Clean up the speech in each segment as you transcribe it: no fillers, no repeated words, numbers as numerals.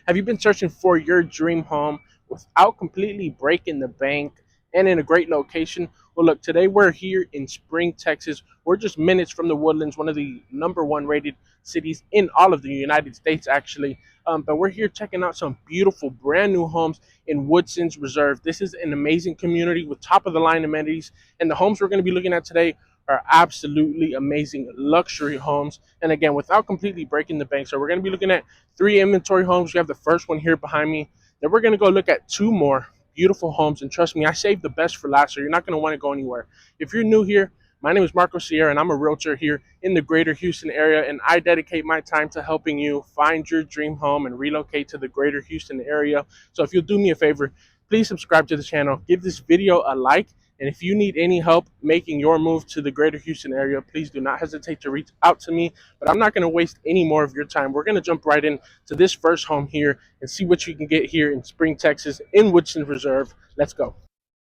Have you been searching for your dream home without completely breaking the bank and in a great location? Well, look, today we're here in Spring, Texas. We're just minutes from the Woodlands, one of the number one rated cities in all of the United States, actually. But we're here checking out some beautiful brand new homes in Woodson's Reserve. This is an amazing community with top of the line amenities. And the homes we're going to be looking at today are absolutely amazing luxury homes. And again, without completely breaking the bank. So we're going to be looking at three inventory homes. We have the first one here behind me. Then we're going to go look at two more beautiful homes. And trust me, I saved the best for last, so you're not going to want to go anywhere. If you're new here, my name is Marco Sierra, and I'm a realtor here in the greater Houston area. And I dedicate my time to helping you find your dream home and relocate to the greater Houston area. So if you'll do me a favor, please subscribe to the channel, give this video a like, and if you need any help making your move to the greater Houston area, please do not hesitate to reach out to me. But I'm not going to waste any more of your time. We're going to jump right in to this first home here and see what you can get here in Spring, Texas, in Woodson Reserve. Let's go.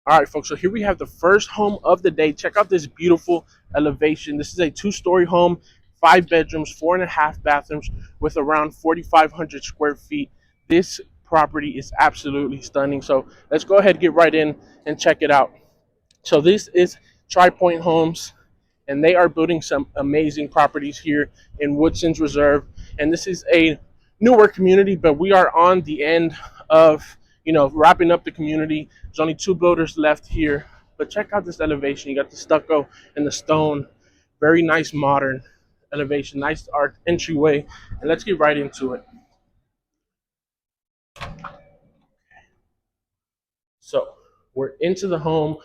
All right, folks. So here we have the first home of the day. Check out this beautiful elevation. This is a two-story home, 5 bedrooms, 4.5 bathrooms, with around 4,500 square feet. This property is absolutely stunning. So let's go ahead and get right in and check it out. So this is Tri Pointe Homes, and they are building some amazing properties here in Woodson's Reserve. And this is a newer community, but we are on the end of wrapping up the community. There's only two builders left here, but check out this elevation. You got the stucco and the stone, very nice modern elevation, nice art entryway. And let's get right into it. So we're into the home.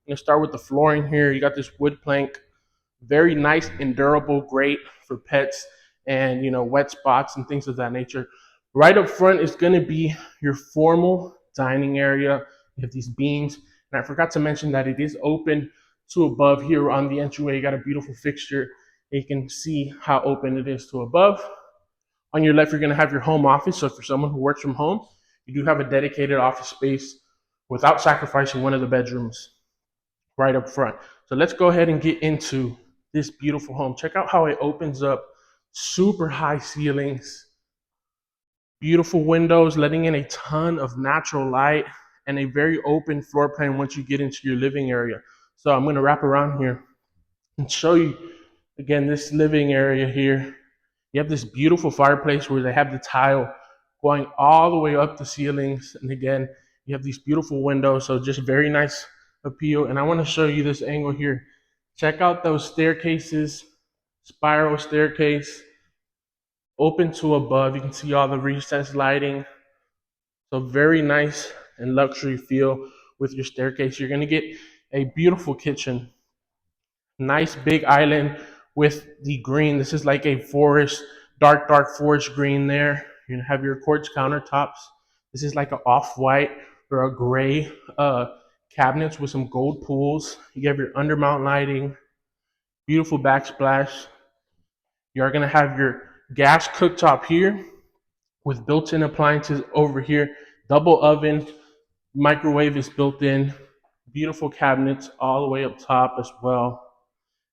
I'm gonna start with the flooring here. You got this wood plank, very nice and durable, great for pets and wet spots and things of that nature. Right up front is going to be your formal dining area. You have these beams, and I forgot to mention that it is open to above here on the entryway. You got a beautiful fixture. You can see how open it is to above. On your left, you're going to have your home office. So for someone who works from home, you do have a dedicated office space without sacrificing one of the bedrooms right up front. So let's go ahead and get into this beautiful home. Check out how it opens up. Super high ceilings, beautiful windows, letting in a ton of natural light, and a very open floor plan once you get into your living area. So I'm going to wrap around here and show you again this living area here. You have this beautiful fireplace where they have the tile going all the way up the ceilings. And again, you have these beautiful windows. So just very nice appeal. And I want to show you this angle here. Check out those staircases, spiral staircase, open to above. You can see all the recessed lighting. So very nice and luxury feel with your staircase. You're going to get a beautiful kitchen. Nice big island with the green. This is like a forest, dark forest green there. You're gonna have your quartz countertops. This is like an off-white or a gray cabinets with some gold pools. You have your undermount lighting, beautiful backsplash. You're gonna have your gas cooktop here with built-in appliances over here. Double oven, microwave is built in. Beautiful cabinets all the way up top as well.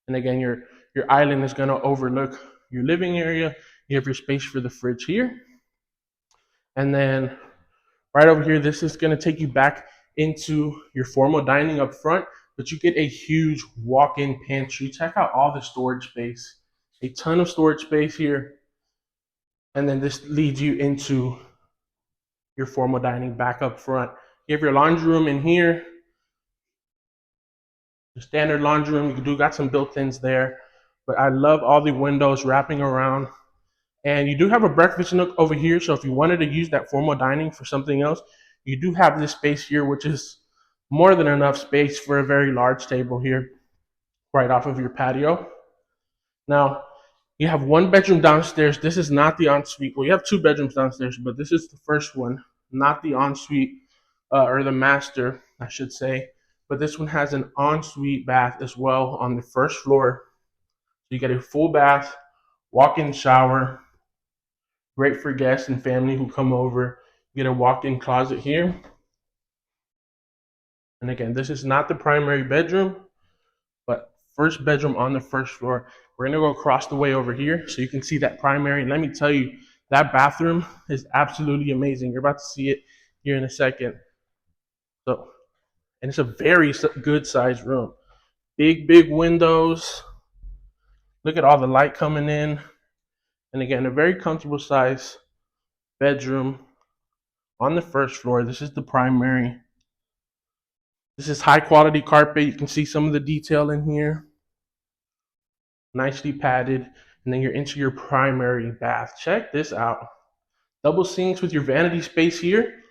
And again, your island is going to overlook your living area. You have your space for the fridge here. And then right over here, this is going to take you back into your formal dining up front, but you get a huge walk-in pantry. Check out all the storage space. A ton of storage space here. And then this leads you into your formal dining back up front. You have your laundry room in here. The standard laundry room, you do got some built-ins there. But I love all the windows wrapping around. And you do have a breakfast nook over here. So if you wanted to use that formal dining for something else, you do have this space here, which is more than enough space for a very large table here, right off of your patio. Now, you have one bedroom downstairs. This is not the ensuite. Well, you have two bedrooms downstairs, but this is the first one, not the ensuite or the master, I should say. But this one has an ensuite bath as well on the first floor. So you get a full bath, walk-in shower, great for guests and family who come over. You get a walk-in closet here. And again, this is not the primary bedroom, but first bedroom on the first floor. We're gonna go across the way over here so you can see that primary. And let me tell you, That bathroom is absolutely amazing. You're about to see it here in a second. So, and it's a very good sized room. Big windows. Look at all the light coming in. And again, a very comfortable size bedroom on the first floor. This is the primary. This is high quality carpet. You can see some of the detail in here. Nicely padded. And then you're into your primary bath. Check this out. Double sinks with your vanity space here.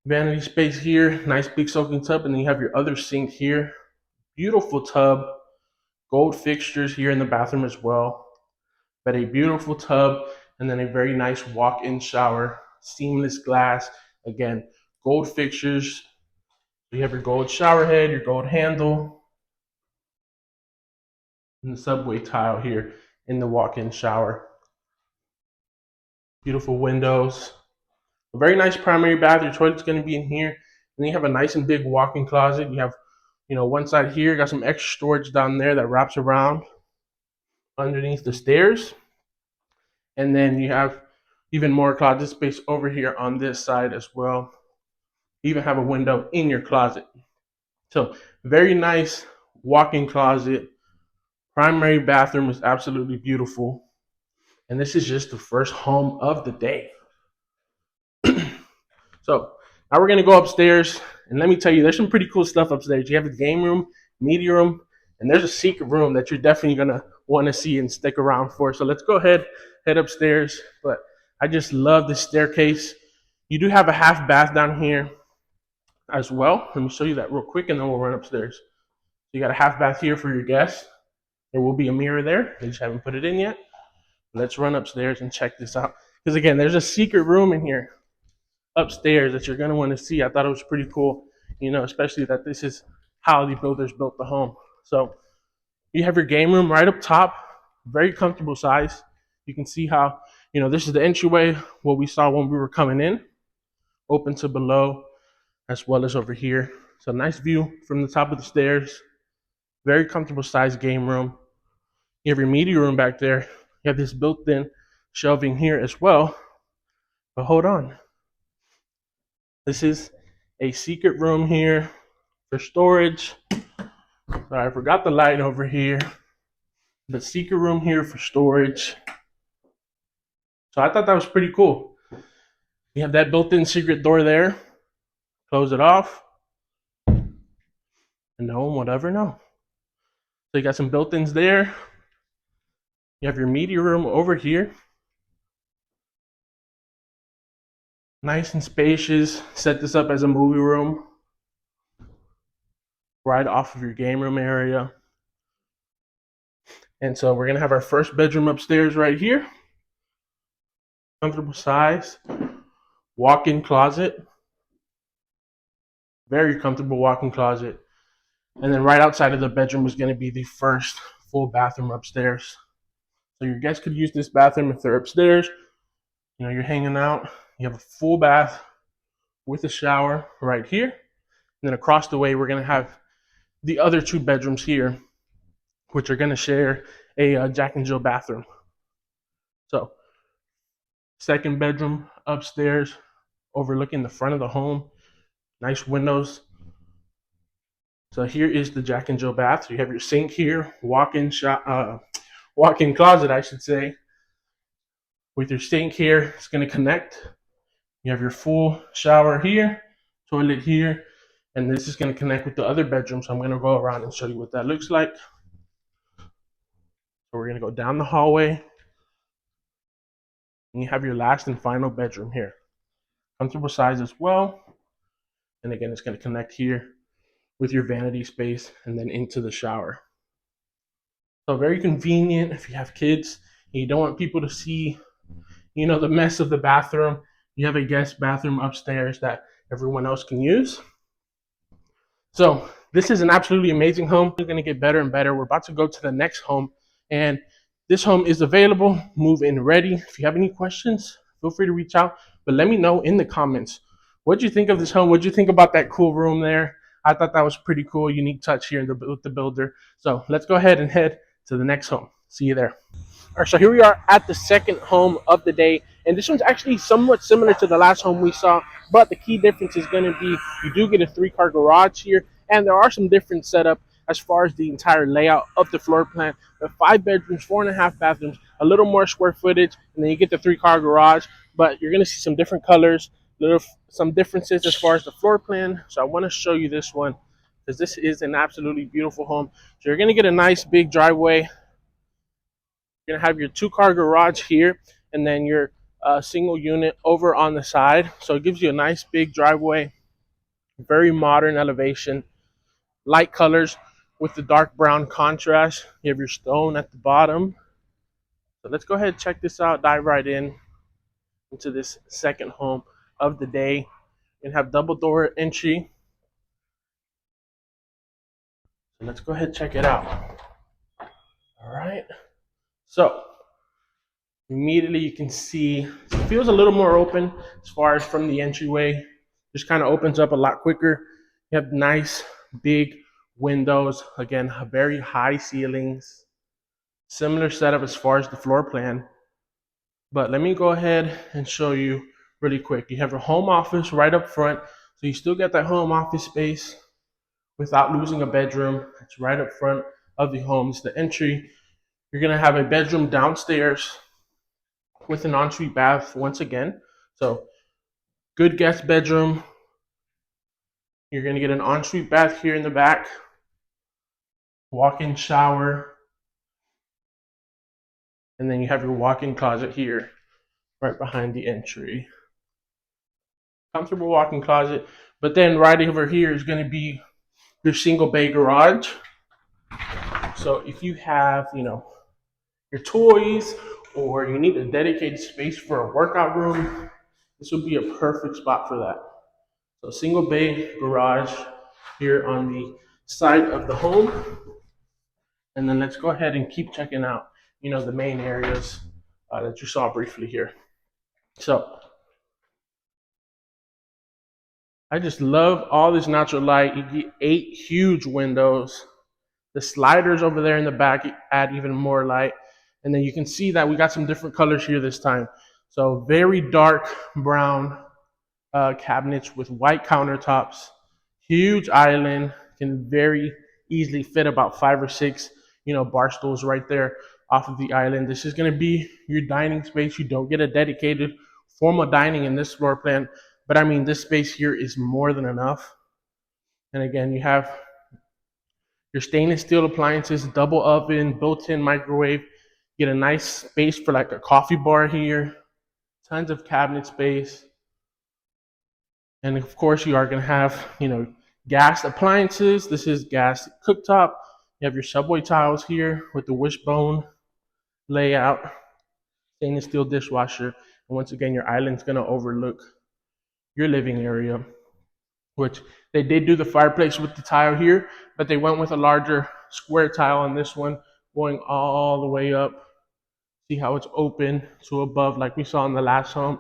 Vanity space here. Nice big soaking tub. And then you have your other sink here. Beautiful tub. Gold fixtures here in the bathroom as well. But a beautiful tub. And then a very nice walk-in shower. Seamless glass. Again, gold fixtures. You have your gold shower head, your gold handle, and the subway tile here in the walk-in shower. Beautiful windows. A very nice primary bath. Your toilet's going to be in here. And then you have a nice and big walk-in closet. You have, one side here, got some extra storage down there that wraps around underneath the stairs. And then you have even more closet space over here on this side as well. You even have a window in your closet. So very nice walk-in closet. Primary bathroom is absolutely beautiful. And this is just the first home of the day. So now we're going to go upstairs. And let me tell you, there's some pretty cool stuff upstairs. You have a game room, media room, and there's a secret room that you're definitely going to want to see and stick around for. So let's go ahead, head upstairs. But I just love this staircase. You do have a half bath down here as well. Let me show you that real quick, and then we'll run upstairs. So you got a half bath here for your guests. There will be a mirror there. They just haven't put it in yet. Let's run upstairs and check this out. Because again, there's a secret room in here upstairs that you're going to want to see. I thought it was pretty cool, especially that this is how the builders built the home. So you have your game room right up top, very comfortable size. You can see how, this is the entryway, what we saw when we were coming in, open to below, as well as over here. So nice view from the top of the stairs. Very comfortable size game room. You have your media room back there. You have this built-in shelving here as well. But hold on. This is a secret room here for storage. Sorry, I forgot the light over here. The secret room here for storage. So I thought that was pretty cool. You have that built-in secret door there. Close it off. And no one would ever know. So you got some built-ins there. You have your media room over here. Nice and spacious. Set this up as a movie room. Right off of your game room area. And so we're going to have our first bedroom upstairs right here. Comfortable size. Walk-in closet. Very comfortable walk-in closet. And then right outside of the bedroom is going to be the first full bathroom upstairs. So your guests could use this bathroom if they're upstairs. You're hanging out. You have a full bath with a shower right here. And then across the way, we're going to have the other two bedrooms here, which are going to share a Jack and Jill bathroom. So second bedroom upstairs, overlooking the front of the home. Nice windows. So here is the Jack and Jill bath. So you have your sink here, walk-in closet, I should say. With your sink here, it's going to connect. You have your full shower here, toilet here, and this is going to connect with the other bedroom. So I'm going to go around and show you what that looks like. So we're going to go down the hallway, and you have your last and final bedroom here. Comfortable size as well. And again, it's going to connect here with your vanity space and then into the shower. So very convenient if you have kids and you don't want people to see, the mess of the bathroom. You have a guest bathroom upstairs that everyone else can use. So this is an absolutely amazing home. It's going to get better and better. We're about to go to the next home, and this home is available, move-in ready. If you have any questions, feel free to reach out, but let me know in the comments. What do you think of this home? What do you think about that cool room there? I thought that was pretty cool, unique touch here with the builder. So let's go ahead and head to the next home. See you there. All right, so here we are at the second home of the day, and this one's actually somewhat similar to the last home we saw, but the key difference is going to be you do get a three-car garage here, and there are some different setup as far as the entire layout of the floor plan. The 5 bedrooms, 4.5 bathrooms, a little more square footage, and then you get the three-car garage, but you're going to see some different colors, some differences as far as the floor plan. So I want to show you this one because this is an absolutely beautiful home. So you're going to get a nice big driveway. You're gonna have your two-car garage here, and then your single unit over on the side. So it gives you a nice big driveway, very modern elevation, light colors with the dark brown contrast. You have your stone at the bottom. So let's go ahead and check this out. Dive right in into this second home of the day. And have double door entry. So let's go ahead and check it out. All right. So immediately you can see it feels a little more open as far as from the entryway. Just kind of opens up a lot quicker. You have nice big windows. Again, very high ceilings. Similar setup as far as the floor plan. But let me go ahead and show you really quick. You have a home office right up front. So you still get that home office space without losing a bedroom. It's right up front of the home. It's the entry. You're going to have a bedroom downstairs with an ensuite bath once again. So good guest bedroom. You're going to get an ensuite bath here in the back, walk-in shower, and then you have your walk-in closet here right behind the entry. Comfortable walk-in closet. But then right over here is going to be your single bay garage. So if you have, your toys or you need a dedicated space for a workout room, this would be a perfect spot for that. So single bay garage here on the side of the home. And then let's go ahead and keep checking out, the main areas that you saw briefly here. So I just love all this natural light. You get 8 huge windows. The sliders over there in the back add even more light. And then you can see that we got some different colors here this time. So very dark brown cabinets with white countertops, huge island, can very easily fit about 5 or 6, bar stools right there off of the island. This is going to be your dining space. You don't get a dedicated formal dining in this floor plan, but I mean, this space here is more than enough. And again, you have your stainless steel appliances, double oven, built-in microwave. Get a nice space for like a coffee bar here. Tons of cabinet space. And of course, you are going to have, gas appliances. This is gas cooktop. You have your subway tiles here with the wishbone layout, stainless steel dishwasher. And once again, your island's going to overlook your living area, which they did do the fireplace with the tile here, but they went with a larger square tile on this one, going all the way up. See how it's open to above like we saw in the last home.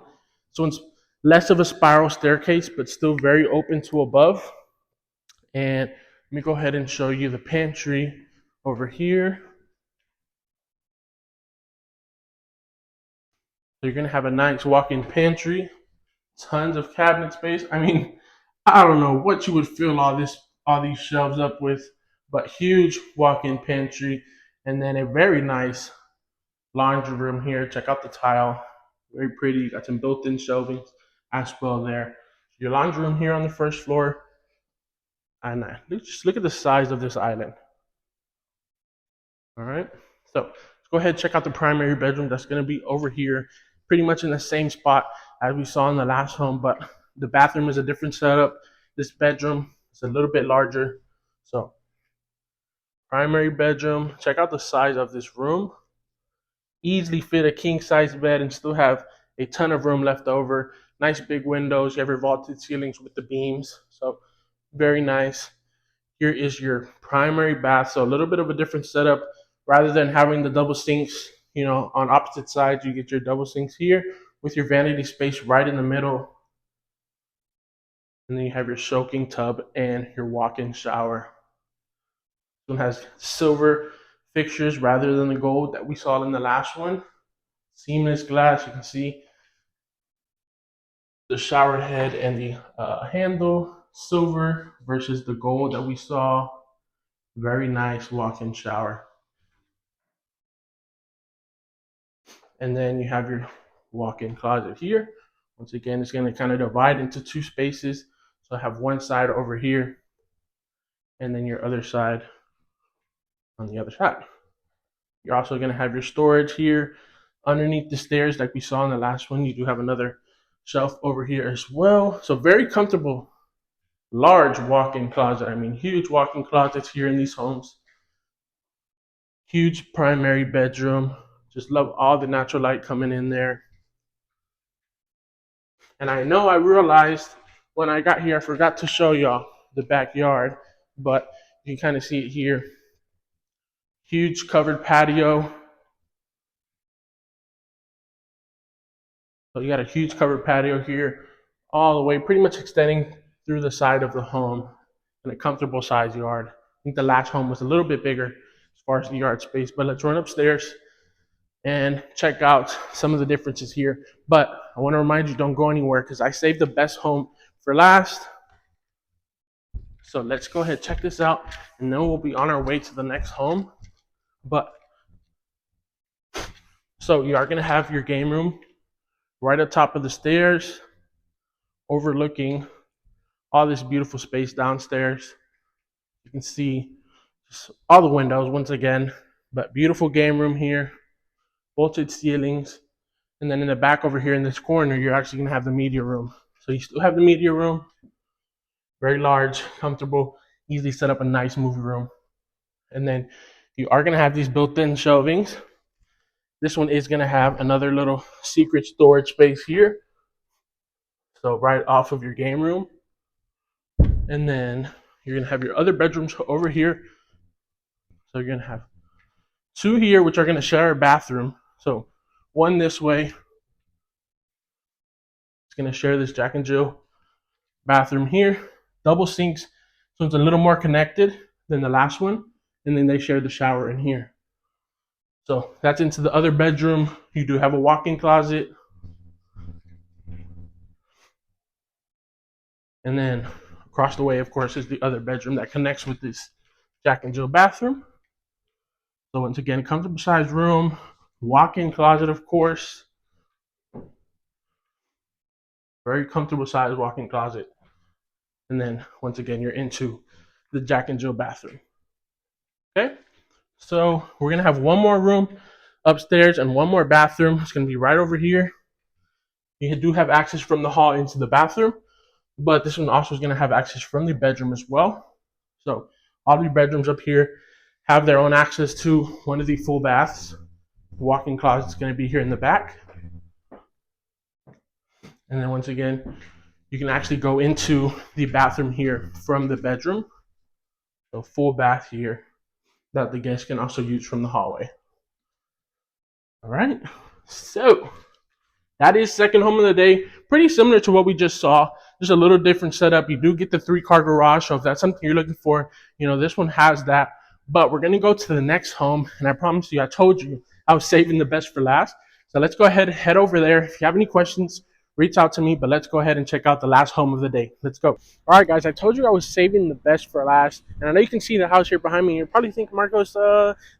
So it's less of a spiral staircase, but still very open to above. And let me go ahead and show you the pantry over here. So you're gonna have a nice walk-in pantry, tons of cabinet space. I mean, I don't know what you would fill all these shelves up with, but huge walk-in pantry, and then a very nice laundry room here. Check out the tile, very pretty. You got some built-in shelving as well there. Your laundry room here on the first floor, and just look at the size of this island. All right, so let's go ahead and check out the primary bedroom. That's going to be over here, pretty much in the same spot as we saw in the last home, but the bathroom is a different setup. This bedroom is a little bit larger. So primary bedroom, check out the size of this room. Easily fit a king size bed and still have a ton of room left over. Nice big windows. You have your vaulted ceilings with the beams. So very nice. Here is your primary bath. So a little bit of a different setup. Rather than having the double sinks, on opposite sides, you get your double sinks here with your vanity space right in the middle. And then you have your soaking tub and your walk-in shower. This one has silver fixtures rather than the gold that we saw in the last one. Seamless glass, you can see the shower head and the handle, silver versus the gold that we saw. Very nice walk-in shower. And then you have your walk-in closet here. Once again, it's going to kind of divide into two spaces. So I have one side over here and then your other side on the other side. You're also going to have your storage here underneath the stairs like we saw in the last one. You do have another shelf over here as well. So very comfortable, large walk-in closet. I mean, huge walk-in closets here in these homes. Huge primary bedroom. Just love all the natural light coming in there. And I know I realized when I got here, I forgot to show y'all the backyard, but you can kind of see it here. Huge covered patio. So you got a huge covered patio here, all the way, pretty much extending through the side of the home, in a comfortable size yard. I think the last home was a little bit bigger as far as the yard space, but let's run upstairs and check out some of the differences here. But I want to remind you, don't go anywhere because I saved the best home for last. So let's go ahead, check this out, and then we'll be on our way to the next home. But so you are going to have your game room right at top of the stairs, overlooking all this beautiful space downstairs. You can see all the windows once again, but beautiful game room here, vaulted ceilings. And then in the back over here in this corner, you're actually going to have the media room. So you still have the media room, very large, comfortable, easily set up a nice movie room. And then you are going to have these built-in shelvings. This one is going to have another little secret storage space here. So right off of your game room. And then you're going to have your other bedrooms over here. So you're going to have two here, which are going to share a bathroom. So one this way. It's going to share this Jack and Jill bathroom here. Double sinks. So it's a little more connected than the last one. And then they share the shower in here. So that's into the other bedroom. You do have a walk-in closet. And then across the way, of course, is the other bedroom that connects with this Jack and Jill bathroom. So once again, comfortable sized room, walk-in closet, of course. Very comfortable sized walk-in closet. And then once again, you're into the Jack and Jill bathroom. Okay, so we're gonna have one more room upstairs and one more bathroom. It's gonna be right over here. You do have access from the hall into the bathroom, but this one also is gonna have access from the bedroom as well. So all the bedrooms up here have their own access to one of the full baths. Walk-in closet is gonna be here in the back. And then once again, you can actually go into the bathroom here from the bedroom. So full bath here that the guests can also use from the hallway. All right, so that is second home of the day. Pretty similar to what we just saw. Just a little different setup. You do get the 3-car garage, so if that's something you're looking for, this one has that. But we're gonna go to the next home, and I promise you, I told you I was saving the best for last. So let's go ahead and head over there. If you have any questions, reach out to me, but let's go ahead and check out the last home of the day. Let's go. All right, guys, I told you I was saving the best for last, and I know you can see the house here behind me. You're probably thinking, Marcos,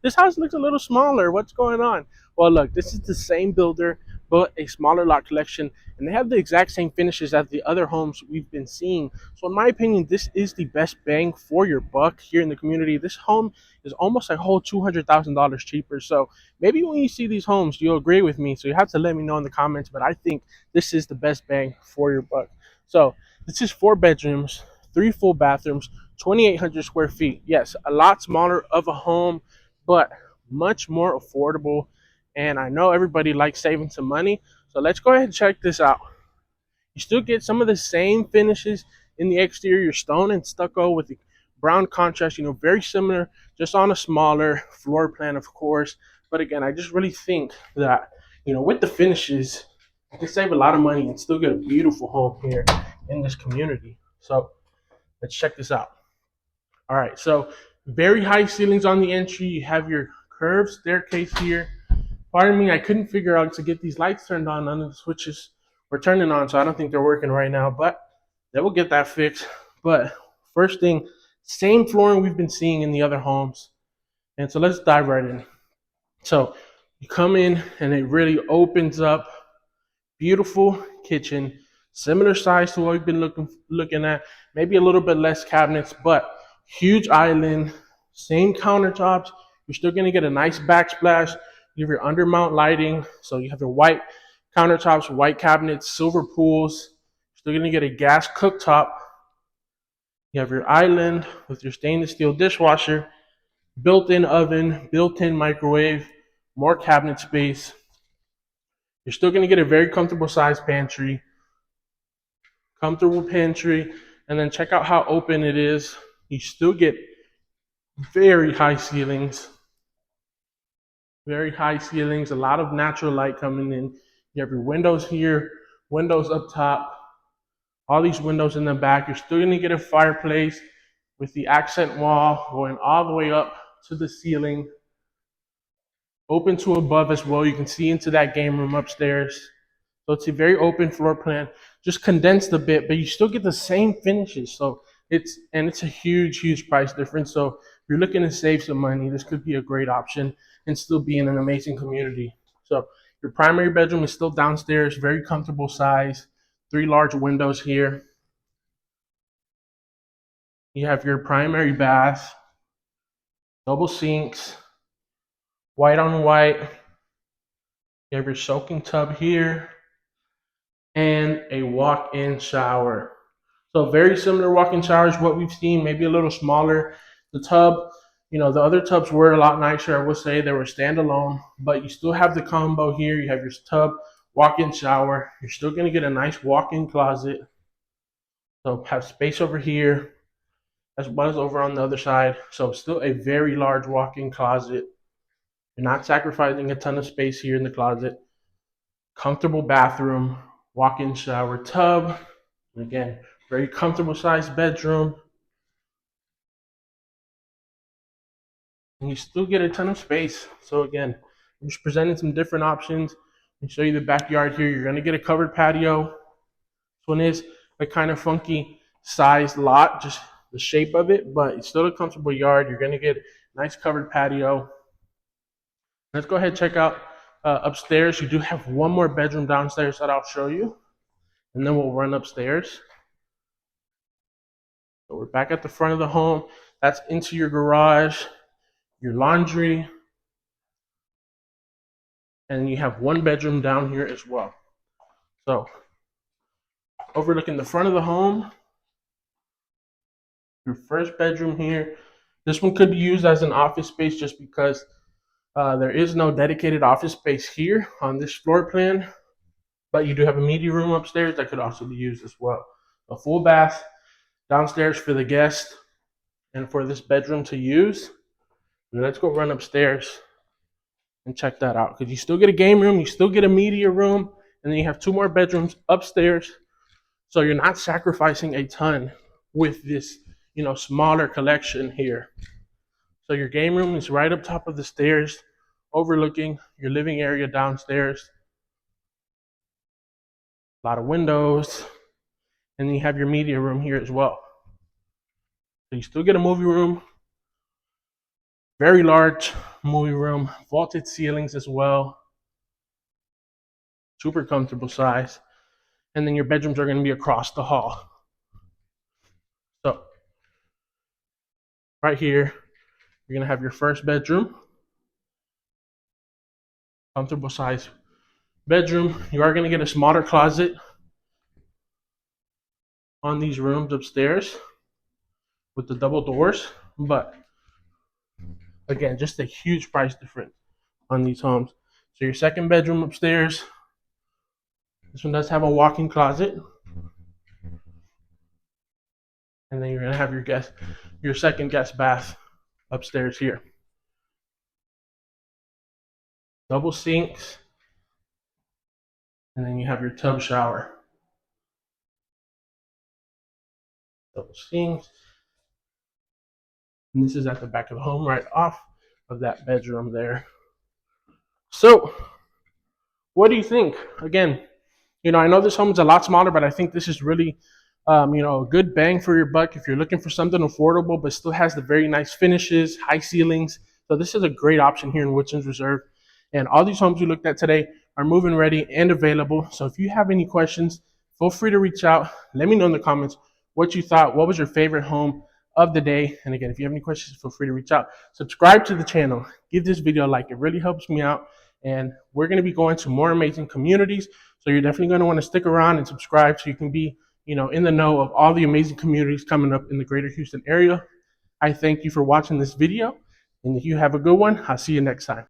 this house looks a little smaller. What's going on? Well, look, this is the same builder, but a smaller lot collection, and they have the exact same finishes as the other homes we've been seeing. So in my opinion, this is the best bang for your buck here in the community. This home is almost a whole $200,000 cheaper. So maybe when you see these homes, you'll agree with me. So you have to let me know in the comments, but I think this is the best bang for your buck. So this is 4 bedrooms, 3 full bathrooms, 2,800 square feet. Yes, a lot smaller of a home, but much more affordable. And I know everybody likes saving some money. So let's go ahead and check this out. You still get some of the same finishes in the exterior, stone and stucco with the brown contrast, very similar, just on a smaller floor plan, of course. But again, I just really think that, with the finishes, you can save a lot of money and still get a beautiful home here in this community. So let's check this out. All right, so very high ceilings on the entry. You have your curved staircase here. Pardon me, I couldn't figure out to get these lights turned on. None of the switches were turning on, so I don't think they're working right now, but they will get that fixed. But first thing, same flooring we've been seeing in the other homes. And so let's dive right in. So you come in and it really opens up. Beautiful kitchen, similar size to what we've been looking at. Maybe a little bit less cabinets, but huge island, same countertops. You're still gonna get a nice backsplash. You have your undermount lighting, so you have your white countertops, white cabinets, silver pools. You're still gonna get a gas cooktop. You have your island with your stainless steel dishwasher, built-in oven, built-in microwave, more cabinet space. You're still going to get a very comfortable size pantry, and then check out how open it is. You still get very high ceilings, a lot of natural light coming in. You have your windows here, windows up top, all these windows in the back. You're still going to get a fireplace with the accent wall going all the way up to the ceiling, open to above as well. You can see into that game room upstairs. So it's a very open floor plan, just condensed a bit, but you still get the same finishes. So it's a huge price difference. So if you're looking to save some money, this could be a great option and still be in an amazing community. So your primary bedroom is still downstairs, very comfortable size, 3 large windows here. You have your primary bath, double sinks, white on white. You have your soaking tub here and a walk-in shower. So very similar walk-in showers, what we've seen, maybe a little smaller. The tub, the other tubs were a lot nicer, I would say. They were standalone, but you still have the combo here. You have your tub, walk-in shower. You're still going to get a nice walk-in closet. So have space over here as well as over on the other side. So still a very large walk-in closet. You're not sacrificing a ton of space here in the closet. Comfortable bathroom, walk-in shower, tub. And again, very comfortable sized bedroom. And you still get a ton of space. So again, I'm just presenting some different options and show you the backyard here. You're going to get a covered patio. This one is a kind of funky sized lot, just the shape of it, but it's still a comfortable yard. You're going to get a nice covered patio. Let's go ahead and check out upstairs. You do have one more bedroom downstairs that I'll show you, and then we'll run upstairs. So we're back at the front of the home. That's into your garage, your laundry, and you have one bedroom down here as well. So overlooking the front of the home, your first bedroom here. This one could be used as an office space just because there is no dedicated office space here on this floor plan, but you do have a media room upstairs that could also be used as well. A full bath downstairs for the guest and for this bedroom to use. And let's go run upstairs and check that out, because you still get a game room, you still get a media room, and then you have 2 more bedrooms upstairs. So you're not sacrificing a ton with this, smaller collection here. So your game room is right up top of the stairs, overlooking your living area downstairs. A lot of windows, and then you have your media room here as well. So you still get a movie room, very large movie room, vaulted ceilings as well, super comfortable size. And then your bedrooms are going to be across the hall. So right here, you're going to have your first bedroom, comfortable size bedroom. You are going to get a smaller closet on these rooms upstairs with the double doors, but again, just a huge price difference on these homes. So your second bedroom upstairs, this one does have a walk-in closet, and then you're going to have your second guest bath upstairs here. Double sinks, and then you have your tub shower. Double sinks. And this is at the back of the home right off of that bedroom there. So what do you think? Again, I know this home is a lot smaller, but I think this is really, a good bang for your buck if you're looking for something affordable, but still has the very nice finishes, high ceilings. So this is a great option here in Woodson's Reserve. And all these homes we looked at today are move-in ready and available. So if you have any questions, feel free to reach out. Let me know in the comments what you thought. What was your favorite home of the day? And again, if you have any questions, feel free to reach out. Subscribe to the channel. Give this video a like. It really helps me out. And we're going to be going to more amazing communities. So you're definitely going to want to stick around and subscribe so you can be, in the know of all the amazing communities coming up in the greater Houston area. I thank you for watching this video. And if you have a good one, I'll see you next time.